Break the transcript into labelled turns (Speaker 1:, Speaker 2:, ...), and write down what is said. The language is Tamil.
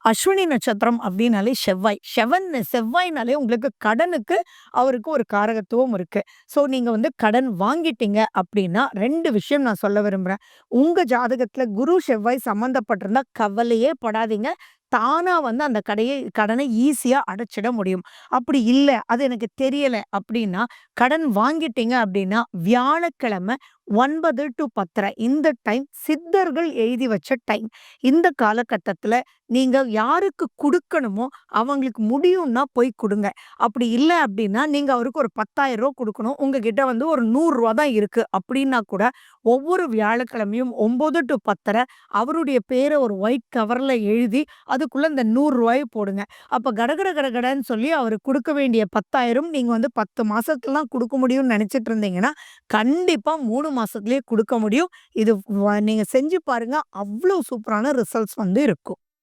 Speaker 1: அஸ்வினி நட்சத்திரம் அப்படின்னாலே செவ்வாய். செவ்வாய்னாலே உங்களுக்கு கடனுக்கு அவருக்கு ஒரு காரகத்துவம் இருக்கு. ஸோ நீங்க வந்து கடன் வாங்கிட்டீங்க அப்படின்னா 2 விஷயம் நான் சொல்ல விரும்புறேன். உங்க ஜாதகத்துல குரு, செவ்வாய் சம்மந்தப்பட்டிருந்தா கவலையே படாதீங்க. தானா வந்து அந்த கடனை ஈஸியா அடைச்சிட முடியும். அப்படி இல்ல, அது எனக்கு தெரியல அப்படின்னா, கடன் வாங்கிட்டீங்க அப்படின்னா, வியாழக்கிழமை 9 டூ 10:30 இந்த டைம் சித்தர்கள் எழுதி வச்ச டைம். இந்த காலகட்டத்துல நீங்க யாருக்கு குடுக்கணுமோ, அவங்களுக்கு முடியும்னா போய் குடுங்க. அப்படி இல்ல அப்படின்னா, நீங்க அவருக்கு ஒரு ரூ. 10,000 குடுக்கணும். உங்ககிட்ட வந்து ஒரு ரூ. 100 தான் இருக்கு அப்படின்னா கூட, ஒவ்வொரு வியாழக்கிழமையும் 9 டூ 10:30 அவருடைய பேர ஒரு ஒயிட் கவர்ல எழுதி, அதுக்குள்ள இந்த ரூ. 100 போடுங்க. அப்ப கடகட கடகடன்னு சொல்லி அவருக்கு குடுக்க வேண்டிய 10,000 நீங்க வந்து 10 மாசத்துலலாம் குடுக்க முடியும்னு நெனச்சிட்டு இருந்தீங்கன்னா, கண்டிப்பா 3 மாசத்திலேயே குடுக்க முடியும். இது நீங்க செஞ்சு பாருங்க. அவ்ளோ சூப்பரான ரிசல்ட்ஸ் வந்து இருக்கும்.